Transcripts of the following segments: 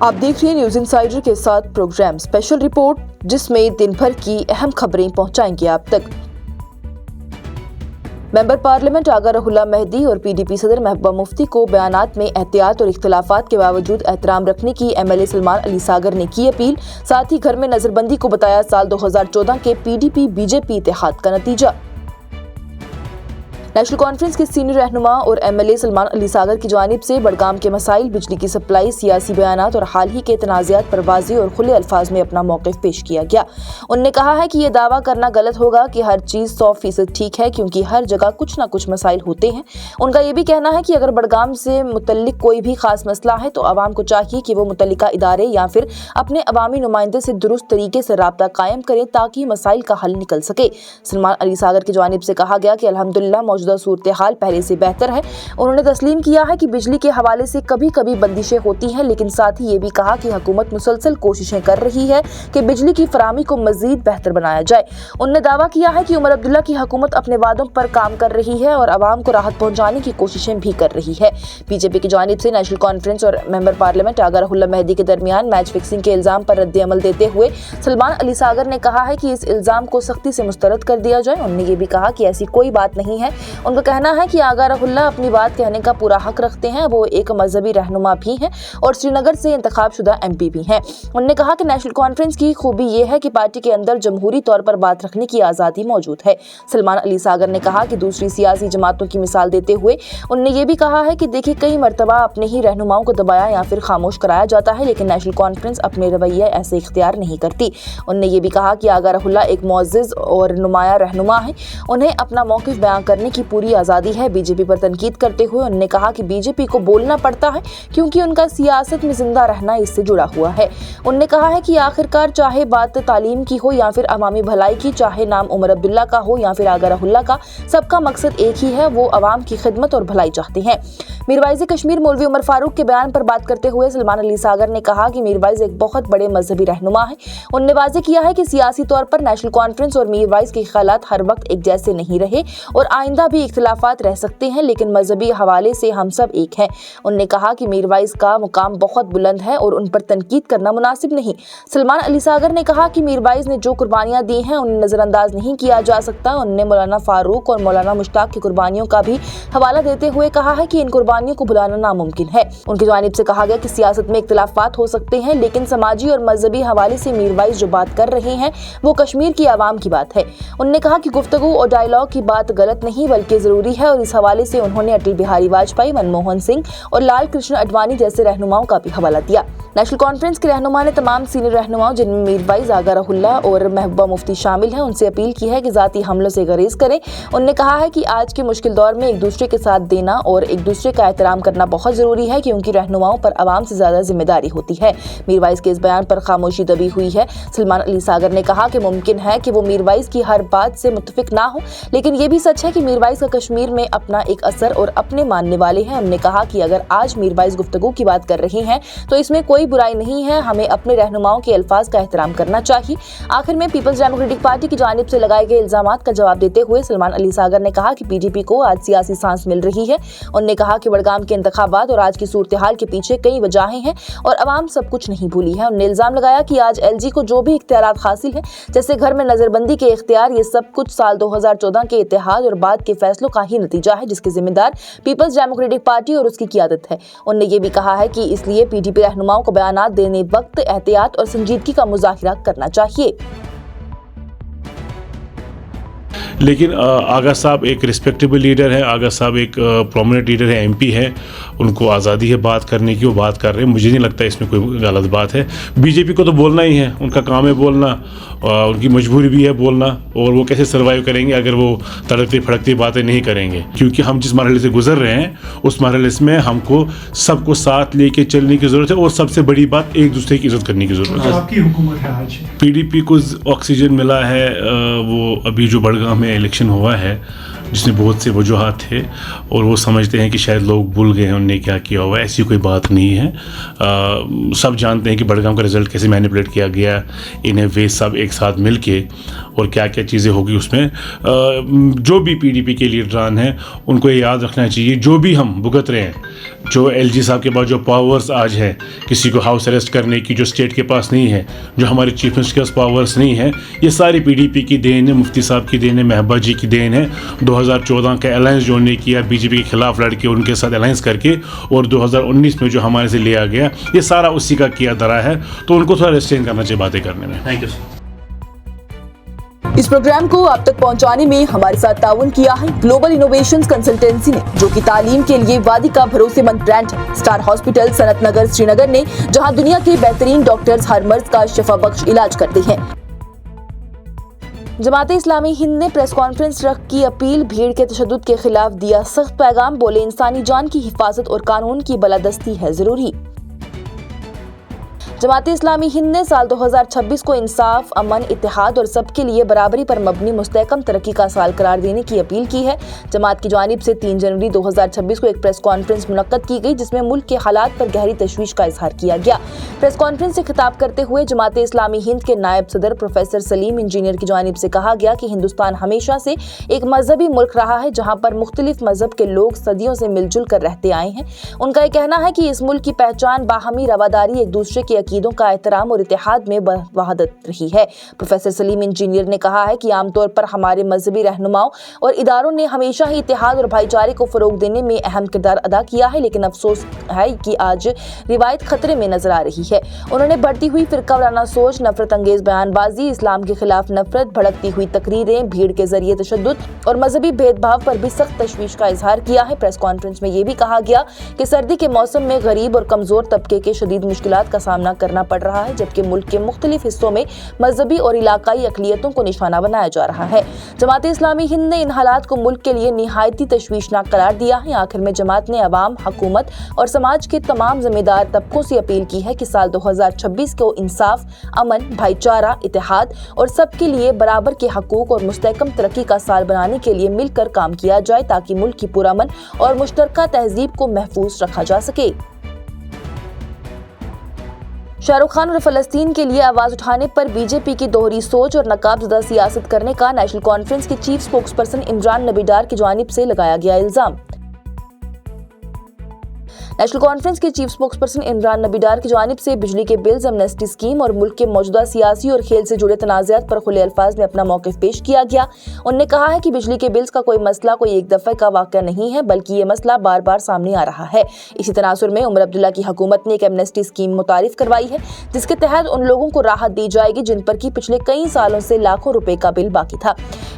आप देख रहे हैं न्यूज इंसाइडर के साथ प्रोग्राम स्पेशल रिपोर्ट, जिसमें दिन भर की अहम खबरें पहुंचाएंगे आप तक। मेंबर पार्लियामेंट आगा रहुल्ला मेहदी और पीडीपी सदर महबूबा मुफ्ती को बयानात में एहतियात और इख्तिलाफात के बावजूद एहतराम रखने की एमएलए सलमान अली सागर ने की अपील। साथ ही घर में नजरबंदी को बताया साल 2014 के पीडीपी बीजेपी इत्तेहाद का नतीजा। नेशनल कॉन्फ्रेंस के सीनियर रहनुमा और एमएलए सलमान अली सागर की जानिब से बडगाम के मसाइल, बिजली की सप्लाई, सियासी बयानात और हाल ही के तनाज़ात पर वाज़ेह और खुले अल्फाज में अपना मौक़िफ़ पेश किया गया। उन्होंने कहा है कि यह दावा करना गलत होगा कि हर चीज़ 100% ठीक है, क्योंकि हर जगह कुछ न कुछ मसाइल होते हैं। उनका ये भी कहना है कि अगर बडगाम से मुतल्लिक कोई भी खास मसला है तो आवाम को चाहिए कि वो मुतल्लिका इदारे या फिर अपने अवामी नुमाइंदे से दुरुस्त तरीके से राब्ता कायम करें ताकि मसाइल का हल निकल सके। सलमान अली सागर की जानिब से कहा गया कि अल्हम्दुलिल्लाह मौजूदा सूरत हाल पहले से बेहतर है। उन्होंने तस्लीम किया है कि बिजली के हवाले से कभी कभी बंदिशें होती हैं, लेकिन साथ ही ये भी कहा कि हुकूमत मुसलसल कोशिशें कर रही है कि बिजली की फराहमी को मजीद बेहतर बनाया जाए। उन्होंने दावा किया है कि उमर अब्दुल्ला की हुकूमत अपने वादों पर काम कर रही है और आवाम को राहत पहुंचाने की कोशिशें भी कर रही है। बीजेपी की जानिब से नेशनल कॉन्फ्रेंस और मेंबर पार्लियामेंट आगा रहुल्ला मेहदी के दरमियान मैच फिक्सिंग के इल्जाम पर रद्द अमल देते हुए सलमान अली सागर ने कहा है कि इस इल्जाम को सख्ती से मुस्तरद कर दिया जाए। उन्होंने ये भी कहा कि ऐसी कोई बात नहीं है। उनका कहना है कि आगा रहुल्ला अपनी बात कहने का पूरा हक रखते हैं। वो एक मजहबी रहनुमा भी हैं और श्रीनगर से इंतखाबशुदा एमपी भी हैं। उन्होंने कहा कि नेशनल कॉन्फ्रेंस की खूबी ये है कि पार्टी के अंदर जमहूरी तौर पर बात रखने की आज़ादी मौजूद है। सलमान अली सागर ने कहा कि दूसरी सियासी जमातों की मिसाल देते हुए उन्होंने ये भी कहा है कि देखिए, कई मरतबा अपने ही रहनुमाओं को दबाया या फिर खामोश कराया जाता है, लेकिन नेशनल कॉन्फ्रेंस अपने रवैये ऐसे इख्तियार नहीं करती। उन्होंने ये भी कहा कि आगा रहुल्ला एक मुअज़्ज़िज़ और नुमाया रहनुमा है, उन्हें अपना मौक़िफ़ बयान करने की पूरी आज़ादी है। बीजेपी पर तनकीद करते हुए उन्होंने कहा कि बीजेपी को बोलना पड़ता है क्योंकि उनका सियासत में जिंदा रहना इससे जुड़ा हुआ है। उन्होंने कहा है कि आखिरकार चाहे बात तालीम की हो या फिर अवामी भलाई की, चाहे नाम उमर अब्दुल्ला का हो या फिर आगा रहुल्ला का, सबका मकसद एक ही है, वो अवाम की खिदमत और भलाई चाहते हैं। मीरवाइज़ कश्मीर मौलवी उमर फारूक के बयान पर बात करते हुए सलमान अली सागर ने कहा कि मीरवाइज़ एक बहुत बड़े मजहबी रहनुमा है। उन्होंने वाज़ेह किया है कि सियासी तौर पर नेशनल कॉन्फ्रेंस और मीरवाइज़ के ख्यालात हर वक्त एक जैसे नहीं रहे और आइंदा भी इख्तिलाफात रह सकते हैं, लेकिन मजहबी हवाले से हम सब एक हैं। उन्होंने कहा कि मीरवाइज़ का मुकाम बहुत बुलंद है और उन पर तनकीद करना मुनासिब नहीं। सलमान अली सागर ने कहा कि मीरवाइज़ ने जो कुर्बानियां दी हैं उन्हें नज़रअंदाज नहीं किया जा सकता। उन्होंने मौलाना फारूक और मौलाना मुश्ताक की कुर्बानियों का भी हवाला देते हुए कहा है कि इन कुर्बानियों को भुलाना नामुमकिन है। उनकी जानिब से कहा गया कि सियासत में इख्तिलाफात हो सकते हैं, लेकिन समाजी और मजहबी हवाले से मीरवाइज़ जो बात कर रहे हैं वो कश्मीर की आवाम की बात है। उन्होंने कहा कि गुफ्तगू और डायलॉग की बात गलत नहीं बल्कि ज़रूरी है और इस हवाले से उन्होंने अटल बिहारी वाजपेयी, मनमोहन सिंह और लाल कृष्ण अडवाणी जैसे रहनुमाओं का भी हवाला दिया। नेशनल कॉन्फ्रेंस के रहनुमा ने तमाम सीनियर रहनुमाओं, जिनमें मीरवाइज़, आगा रहुल्ला और महबूबा मुफ्ती शामिल हैं, उनसे अपील की है कि ज़ाती हमलों से गुरेज करें। उन्होंने कहा है कि आज के मुश्किल दौर में एक दूसरे के साथ देना और एक दूसरे का एहतराम करना बहुत ज़रूरी है, क्योंकि रहनुमाओं पर आवाम से ज़्यादा जिम्मेदारी होती है। मीरवाइज़ के इस बयान पर खामोशी दबी हुई है। सलमान अली सागर ने कहा कि मुमकिन है कि वो मीरवाइज़ की हर बात से मुत्तफिक ना हो, लेकिन ये भी सच है कि मीरवाइज़ का कश्मीर में अपना एक असर और अपने मानने वाले हैं। उन्होंने कहा कि अगर आज मीरवाइज़ गुफ्तगू की बात कर रहे हैं तो इसमें कोई बुराई नहीं है, हमें अपने रहनुमाओं के अल्फाज का एहतराम करना चाहिए। आखिर में पीपल्स डेमोक्रेटिक पार्टी की जानिब से लगाए गए इल्जामात का जवाब देते हुए सलमान अली सागर ने कहा कि पीडीपी को आज सियासी सांस मिल रही है। उन्होंने कहा कि बडगाम के इंतखाबात और आज की सूरत हाल के पीछे कई वजहें हैं और अवाम सब कुछ नहीं भूली है। उन्होंने इल्जाम लगाया कि आज एलजी को जो भी इख्तियारात हासिल है, जैसे घर में नजरबंदी के इख्तियार, ये सब कुछ साल 2014 के इत्तेहाद और बाद के फैसलों का ही नतीजा है, जिसके जिम्मेदार पीपल्स डेमोक्रेटिक पार्टी और उसकी क़ियादत है। उन्होंने ये भी कहा है कि इसलिए पीडीपी रहनुमाओं को बयानात देने वक्त एहतियात और संजीदगी का मुज़ाहिरा करना चाहिए। लेकिन आगा साहब एक रिस्पेक्टेबल लीडर है, आगा साहब एक प्रोमिनेंट लीडर है, एमपी है, उनको आज़ादी है बात करने की, वो बात कर रहे हैं। मुझे नहीं लगता इसमें कोई गलत बात है। बीजेपी को तो बोलना ही है, उनका काम है बोलना, उनकी मजबूरी भी है बोलना, और वो कैसे सर्वाइव करेंगे अगर वो तड़कती फड़कती बातें नहीं करेंगे। क्योंकि हम जिस मरहले से गुजर रहे हैं उस मरहले में हमको सबको साथ लेके चलने की ज़रूरत है, और सबसे बड़ी बात एक दूसरे की इज़्ज़त करने की ज़रूरत है। आपकी हुकूमत है आज, पीडीपी को ऑक्सीजन मिला है। वो अभी जो बडगाम में इलेक्शन हुआ है जिसमें बहुत से वजूहात थे, और वो समझते हैं कि शायद लोग भूल गए हैं उन्होंने क्या किया हुआ। ऐसी कोई बात नहीं है। सब जानते हैं कि बडगाम का रिज़ल्ट कैसे मैनिपुलेट किया गया। इन्हें वे सब एक साथ मिल के और क्या क्या चीज़ें होगी उसमें। जो भी पीडीपी के लीडरान हैं उनको ये याद रखना चाहिए, जो भी हम भुगत रहे हैं जो LG साहब के पास जो पावर्स आज है किसी को हाउस अरेस्ट करने की, जो स्टेट के पास नहीं है, जो हमारे चीफ मिनिस्टर के पास पावर्स नहीं है, ये सारी PDP की देन है, मुफ्ती साहब की देन है, महबूबा जी की देन है। 2014 का अलायंस जो उन्होंने किया BJP के खिलाफ लड़ के, उनके साथ अलायंस करके, और 2019 में जो हमारे से लिया गया, ये सारा उसी का किया धरा है। तो उनको थोड़ा रिस्ट्रेन करना चाहिए बातें करने में। Thank you sir. इस प्रोग्राम को आप तक पहुंचाने में हमारे साथ ताउन किया है ग्लोबल इनोवेशंस कंसल्टेंसी ने, जो कि तालीम के लिए वादी का भरोसेमंद ब्रांड है। स्टार हॉस्पिटल सनत नगर श्रीनगर ने, जहां दुनिया के बेहतरीन डॉक्टर्स हर मर्ज का शिफा बख्श इलाज करते हैं। जमात इस्लामी हिंद ने प्रेस कॉन्फ्रेंस रख की अपील, भीड़ के तशद्दुद के खिलाफ दिया सख्त पैगाम, बोले इंसानी जान की हिफाजत और कानून की बलादस्ती है जरूरी। जमात इस्लामी हिंद ने साल 2026 को इंसाफ, अमन, इत्तेहाद और सबके लिए बराबरी पर मबनी मुस्तहकम तरक्की का साल करार देने की अपील की है। जमात की जानिब से 3 जनवरी 2026 को एक प्रेस कॉन्फ्रेंस मुनक्कद की गई, जिसमें मुल्क के हालात पर गहरी तशवीश का इजहार किया गया। प्रेस कॉन्फ्रेंस से खिताब करते हुए जमात इस्लामी हिंद के नायब सदर प्रोफेसर सलीम इंजीनियर की जानिब से कहा गया कि हिंदुस्तान हमेशा से एक मजहबी मुल्क रहा है, जहाँ पर मुख्तलिफ मजहब के लोग सदियों से मिलजुल कर रहते आए हैं। उनका ये कहना है कि इस मुल्क की पहचान बाहमी रवादारी, एक दूसरे के अकीदों का एहतराम और इत्तेहाद में वहादत रही है। प्रोफेसर सलीम इंजीनियर ने कहा है कि आमतौर पर हमारे मजहबी रहनुमाओं और इदारों ने हमेशा ही इत्तेहाद और भाईचारे को फरोग देने में अहम किरदार अदा किया है, लेकिन अफसोस है कि आज रिवायत खतरे में नजर आ रही है। उन्होंने बढ़ती हुई फिरका वाराना सोच, नफरत अंगेज बयानबाजी, इस्लाम के खिलाफ नफरत, भड़कती हुई तकरीरें, भीड़ के जरिए तशद्दुद और मजहबी भेदभाव पर भी सख्त तशवीश का इजहार किया है। प्रेस कॉन्फ्रेंस में यह भी कहा गया कि सर्दी के मौसम में गरीब और कमजोर तबके के शदीद मुश्किलात का सामना करना पड़ रहा है, जबकि मुल्क के मुख्तलिफ हिस्सों में मजहबी और इलाकाई अकलियतों को निशाना बनाया जा रहा है। जमात इस्लामी हिंद ने इन हालात को मुल्क के लिए निहायती तशवीशनाक करार दिया है। आखिर में जमात ने अवाम, हुकूमत और समाज के तमाम जिम्मेदार तबकों से अपील की है कि साल 2026 को इंसाफ, अमन, भाईचारा, इत्तेहाद और सबके लिए बराबर के हकूक और मुस्तहकम तरक्की का साल बनाने के लिए मिलकर काम किया जाए, ताकि मुल्क की पुरअमन और मुश्तरका तहजीब को महफूज रखा जा सके। शाहरुख खान और फलस्तीन के लिए आवाज उठाने पर बीजेपी की दोहरी सोच और नकाबज़दा सियासत करने का नेशनल कॉन्फ्रेंस के चीफ स्पोक्सपर्सन इमरान नबी डार की जानिब से लगाया गया इल्जाम। नेशनल कॉन्फ्रेंस के चीफ स्पोक्सपर्सन इमरान नबी डार की जानिब से बिजली के बिल्स, एमनेस्टी स्कीम और मुल्क के मौजूदा सियासी और खेल से जुड़े तनाज़ात पर खुले अल्फाज में अपना मौक़िफ़ पेश किया गया। उन्होंने कहा है कि बिजली के बिल्स का कोई मसला कोई एक दफ़े का वाक़या नहीं है, बल्कि ये मसला बार बार सामने आ रहा है। इसी तनासुर में उमर अब्दुल्ला की हुकूमत ने एक एमनेस्टी स्कीम मुतारिफ करवाई है, जिसके तहत उन लोगों को राहत दी जाएगी जिन पर कि पिछले कई सालों से लाखों रुपए का बिल बाकी था।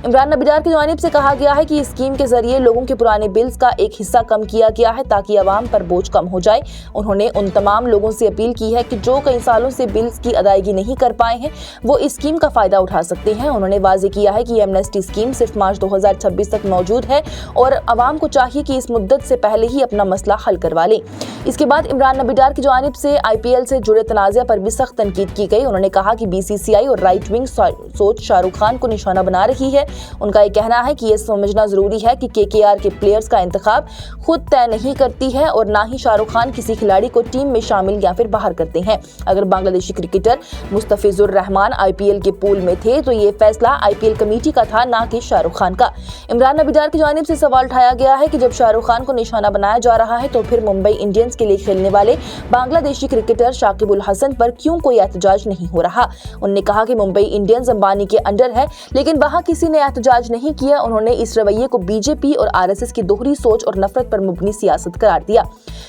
इमरान नबी डार की जानिब से कहा गया है कि इस स्कीम के जरिए लोगों के पुराने बिल्स का एक हिस्सा कम किया गया है, ताकि आवाम पर बोझ कम हो जाए। उन्होंने उन तमाम लोगों से अपील की है कि जो कई सालों से बिल्स की अदायगी नहीं कर पाए हैं, वो इस स्कीम का फायदा उठा सकते हैं। उन्होंने वाज़े किया है कि एमनेस्टी स्कीम सिर्फ मार्च 2026 तक मौजूद है और आवाम को चाहिए कि इस मुद्दत से पहले ही अपना मसला हल करवा लें। इसके बाद इमरान नबी डार की जानिब से IPL से जुड़े तनाज़ा पर भी सख्त तनकीद की गई। उन्होंने कहा कि BCCI और राइट विंग सोच शाहरुख खान को निशाना बना रही है। उनका ये कहना है कि यह समझना जरूरी है कि KKR के प्लेयर्स का इंतखाब खुद तय नहीं करती है और ना ही शाहरुख खान किसी खिलाड़ी को टीम में शामिल या फिर बाहर करते हैं। अगर बांग्लादेशी क्रिकेटर मुस्तफिजुर रहमान IPL के पूल में थे तो ये फैसला IPL कमेटी का था, ना कि शाहरुख खान का। इमरान नबी डार की जानिब से सवाल उठाया गया है कि जब शाहरुख खान को निशाना बनाया जा रहा है तो फिर मुंबई इंडियंस के लिए खेलने वाले बांग्लादेशी क्रिकेटर शाकिब उल हसन पर क्यों कोई एहतजाज नहीं हो रहा। उन्होंने कहा कि मुंबई इंडियंस अंबानी के अंडर है, लेकिन वहां किसी ने एहतजाज नहीं किया। उन्होंने इस रवैये को BJP और RSS की दोहरी सोच और नफरत पर मबनी सियासत करार दिया।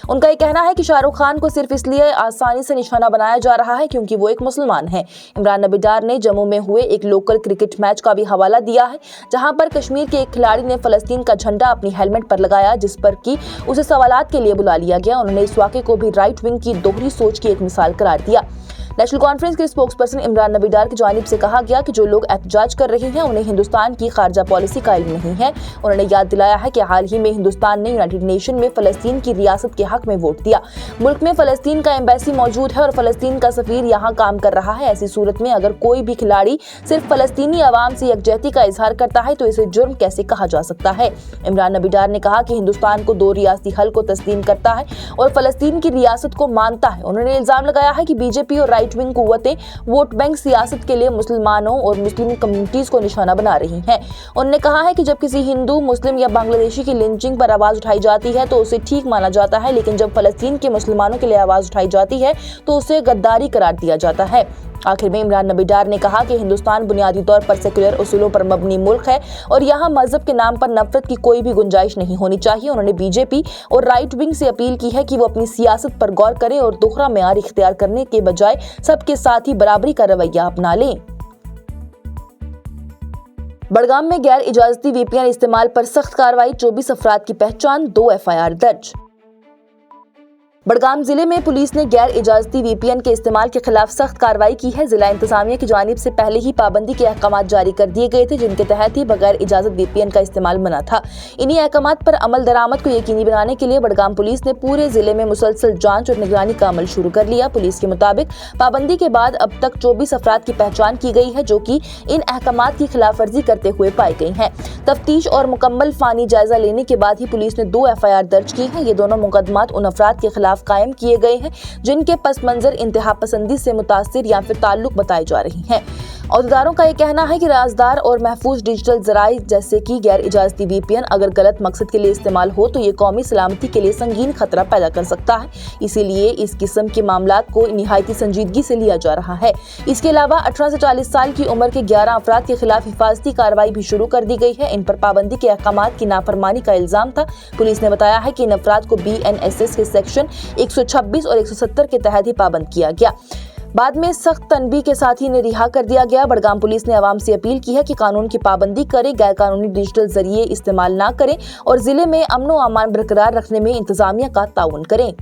उनका ये कहना है कि शाहरुख खान को सिर्फ इसलिए आसानी से निशाना बनाया जा रहा है क्योंकि वो एक मुसलमान है। इमरान नबी डार ने जम्मू में हुए एक लोकल क्रिकेट मैच का भी हवाला दिया है, जहां पर कश्मीर के एक खिलाड़ी ने फलस्तीन का झंडा अपनी हेलमेट पर लगाया, जिस पर कि उसे सवालात के लिए बुला लिया गया। उन्होंने इस वाक़े को भी राइट विंग की दोहरी सोच की एक मिसाल करार दिया। नेशनल कॉन्फ्रेंस के स्पोक्सपर्सन इमरान नबी डार की जानिब से कहा गया कि जो लोग एहतजाज कर रहे हैं उन्हें हिंदुस्तान की खारजा पॉलिसी का इल्म नहीं है। उन्होंने याद दिलाया है कि हाल ही में हिंदुस्तान ने यूनाइटेड नेशन में फलस्तीन की रियासत के हक में वोट दिया। मुल्क में फलस्तीन का एम्बेसी मौजूद है और फलस्तीन का सफीर यहाँ काम कर रहा है। ऐसी सूरत में अगर कोई भी खिलाड़ी सिर्फ फलस्तीनी आवाम से यकजहती का इजहार करता है तो इसे जुर्म कैसे कहा जा सकता है। इमरान नबी डार ने कहा कि हिंदुस्तान को 2 रियासती हल को तस्लीम करता है और फलस्तीन की रियासत को मानता है। उन्होंने इल्जाम लगाया है कि BJP और राइट राइट विंग कुव्वतें वोट बैंक सियासत के लिए मुसलमानों और मुस्लिम कम्युनिटीज को निशाना बना रही हैं। उन्होंने कहा है कि जब किसी हिंदू, मुस्लिम या बांग्लादेशी की लिंचिंग पर आवाज उठाई जाती है तो उसे ठीक माना जाता है, लेकिन जब फलस्तीन के मुसलमानों के लिए आवाज उठाई जाती है तो उसे गद्दारी करार दिया जाता है। आखिर में इमरान नबी डार ने कहा कि हिंदुस्तान बुनियादी तौर पर सेक्युलर उसूलों पर मबनी मुल्क है और यहाँ मजहब के नाम पर नफरत की कोई भी गुंजाइश नहीं होनी चाहिए। उन्होंने बीजेपी और राइट विंग से अपील की है कि वो अपनी सियासत पर गौर करें और दोहरा मेयार इख्तियार करने के बजाय सबके साथ ही बराबरी का रवैया अपना लें। बड़गाम में गैर इजाजती VPN इस्तेमाल पर सख्त कार्रवाई, 24 अफराद की पहचान, 2 FIR दर्ज। बड़गाम जिले में पुलिस ने गैर इजाजती VPN के इस्तेमाल के खिलाफ सख्त कार्रवाई की है। जिला इंतजामिया की जानिब से पहले ही पाबंदी के अहकाम जारी कर दिए गए थे, जिनके तहत ही बगैर इजाजत VPN का इस्तेमाल मना था। इन्हीं अहकाम पर अमल दरामद को यकीनी बनाने के लिए बड़गाम पुलिस ने पूरे जिले में मुसलसल जांच और निगरानी का अमल शुरू कर लिया। पुलिस के मुताबिक पाबंदी के बाद अब तक 24 अफराद की पहचान की गई है, जो कि इन अहकाम की खिलाफ वर्जी करते हुए पाए गए हैं। तफ्तीश और मुकम्मल फानी जायजा लेने के बाद ही पुलिस ने 2 FIR दर्ज की है। ये दोनों मुकदमात उन अफराद के खिलाफ कायम किए गए हैं जिनके पस मंजर इंतहा पसंदी से मुतासिर या फिर ताल्लुक बताए जा रही हैं। औहदेदारों का ये कहना है कि राजदार और महफूज डिजिटल जराए जैसे कि गैर इजाजती VPN अगर गलत मकसद के लिए इस्तेमाल हो तो ये कौमी सलामती के लिए संगीन खतरा पैदा कर सकता है। इसीलिए इस किस्म के मामलात को निहायती संजीदगी से लिया जा रहा है। इसके अलावा 18 से 40 साल की उम्र के 11 अफराद के खिलाफ हिफाजती कार्रवाई भी शुरू कर दी गई है। इन पर पाबंदी के अहकाम की नाफरमानी का इल्जाम था। पुलिस ने बताया है कि इन अफराद को BNSS के सेक्शन 126 और 170 के तहत ही पाबंद किया गया। बाद में सख्त तनबीह के साथ ही इन्हें रिहा कर दिया गया। बड़गाम पुलिस ने आवाम से अपील की है कि कानून की पाबंदी करें, गैर कानूनी डिजिटल जरिए इस्तेमाल ना करें और जिले में अमन व अमान बरकरार रखने में इंतजामिया का ताउन करें।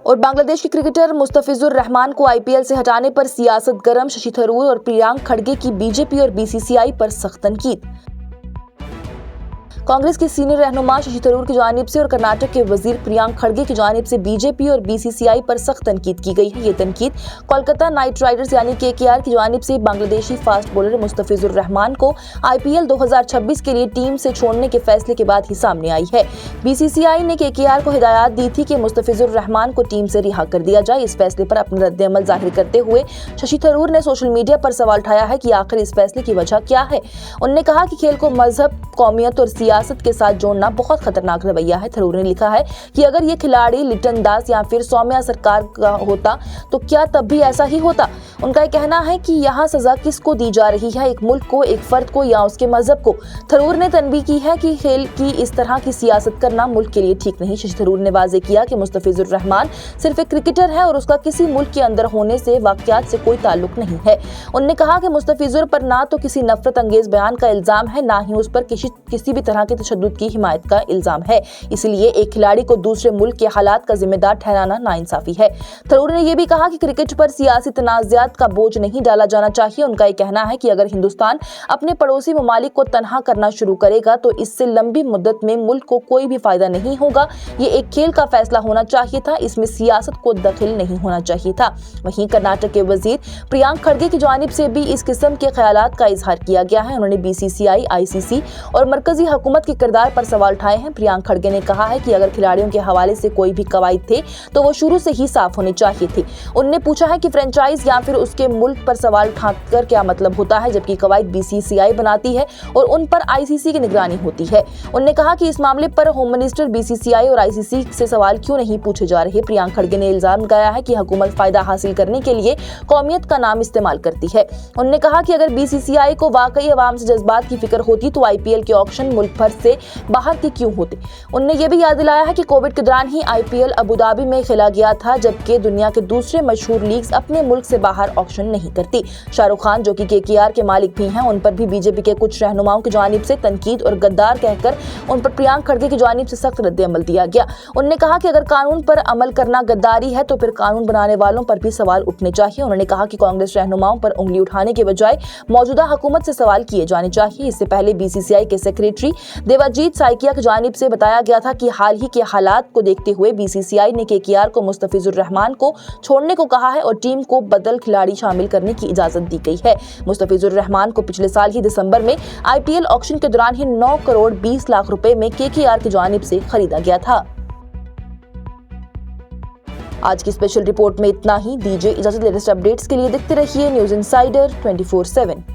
और बांग्लादेश के क्रिकेटर मुस्तफिजुर रहमान को IPL से हटाने पर सियासत गरम, शशि थरूर और प्रियांक खड़गे की BJP और BCCI पर सख्त तनकीद। कांग्रेस के सीनियर रहनुमा शशि थरूर की जानिब से और कर्नाटक के वजीर प्रियांक खड़गे की जानिब से BJP और BCCI पर सख्त तनकीद की गई है। ये तनकीद कोलकाता नाइट राइडर्स यानी KKR की जानिब से बांग्लादेशी फास्ट बॉलर मुस्तफिजुर रहमान को IPL 2026 के लिए टीम से छोड़ने के फैसले के बाद ही सामने आई है। BCCI ने KKR को हिदायत दी थी कि मुस्तफिजुर रहमान को टीम से रिहा कर दिया जाए। इस फैसले पर अपना रद्द-ए-अमल जाहिर करते हुए शशि थरूर ने सोशल मीडिया पर सवाल उठाया है कि आखिर इस फैसले की वजह क्या है। उन्होंने कहा कि खेल को मजहब, कौमियत और सियासत के साथ जोड़ना बहुत खतरनाक रवैया है। थरूर ने लिखा है कि अगर ये खिलाड़ी लिटन दास या फिर सौम्या सरकार का होता तो क्या तब भी ऐसा ही होता। उनका ये कहना है कि यहाँ सजा किसको दी जा रही है, एक मुल्क को, एक फर्द को या उसके मजहब को। थरूर ने तनबीह की है कि खेल की इस तरह की सियासत करना मुल्क के लिए ठीक नहीं। शशि थरूर ने वाज़ेह किया कि मुस्तफिजुर रहमान सिर्फ एक क्रिकेटर है और उसका किसी मुल्क के अंदर होने से वाक़यात से कोई ताल्लुक नहीं है। उन्होंने कहा कि मुस्तफिजुर पर ना तो किसी नफरत अंगेज बयान का इल्जाम है, ना ही उस पर किसी भी तरह के तशद्दुद की हिमायत का इल्जाम है। इसलिए एक खिलाड़ी को दूसरे मुल्क के हालात का जिम्मेदार ठहराना नाइंसाफी है। थरूर ने यह भी कहा कि क्रिकेट पर सियासी तनाज़ात का बोझ नहीं डाला जाना चाहिए। उनका यह कहना है कि अगर हिंदुस्तान अपने पड़ोसी ममालिक को तनहा करना शुरू करेगा तो इससे लंबी मुद्दत में मुल्क को कोई भी फायदा नहीं होगा। ये एक खेल का फैसला होना चाहिए था, इसमें सियासत को दखल नहीं होना चाहिए था। वहीं कर्नाटक के वजीर प्रियांक खड़गे की जानिब से भी इस किस्म के ख्यालात का इजहार किया गया है। उन्होंने BCCI, ICC और मरकजी हुकूमत के किरदार पर सवाल उठाए हैं। प्रियांक खड़गे ने कहा है कि अगर खिलाड़ियों के हवाले से कोई भी कवायद थे तो वो शुरू से ही साफ होने चाहिए थे। उन्होंने पूछा है कि फ्रेंचाइज या फिर उसके मुल्क पर सवाल उठाकर क्या मतलब होता है, जबकि कवायद BCCI बनाती है और उन पर ICC की निगरानी होती है। उन्होंने कहा कि इस मामले पर होम मिनिस्टर, BCCI और ICC से सवाल क्यों नहीं पूछे जा रहे। प्रियांक खड़गे ने इल्जाम लगाया है कि हुकूमत फायदा हासिल करने के लिए कौमियत का नाम इस्तेमाल करती है। उन्होंने कहा कि अगर BCCI को वाकई अवाम से जज्बात की फिक्र होती तो IPL के ऑक्शन मुल्क भर से बाहर के क्यों होते। उन्होंने यह भी याद दिलाया है कि कोविड के दौरान ही IPL अबू धाबी में खेला गया था, जबकि दुनिया के दूसरे मशहूर लीग्स अपने मुल्क से बाहर ऑक्शन नहीं करती। शाहरुख खान, जो कि KKR के मालिक भी हैं, उन पर भी BJP के कुछ रहनुमाओं की जानिब से तनकीद और गद्दार कहकर उन पर प्रियांक खड़गे की जानिब से सख्त रद्द-ए-अमल दिया गया। उन्होंने कहा कि अगर कानून पर अमल करना गद्दारी है तो फिर कानून बनाने वालों पर भी सवाल उठने चाहिए। उन्होंने कहा कि कांग्रेस रहनुमाओं पर उंगली उठाने के बजाय मौजूदा हुकूमत से सवाल किए जाने चाहिए। इससे पहले BCCI के सेक्रेटरी देवाजीत साइकिया की जानिब से बताया गया था कि हाल ही के हालात को देखते हुए BCCI ने KKR को मुस्तफिजुर रहमान को छोड़ने को कहा है और टीम को बदल खिलाड़ी शामिल करने की इजाजत दी गई है। मुस्तफिजुर रहमान को पिछले साल ही दिसंबर में IPL ऑक्शन के दौरान ही 9 करोड़ 20 लाख रुपए में KKR की जानिब से खरीदा गया था। آج کی اسپیشل رپورٹ میں اتنا ہی. دیجیے اجازت. لیٹسٹ اپڈیٹس کے لیے دیکھتے رہیے نیوز انسائڈر 24/7.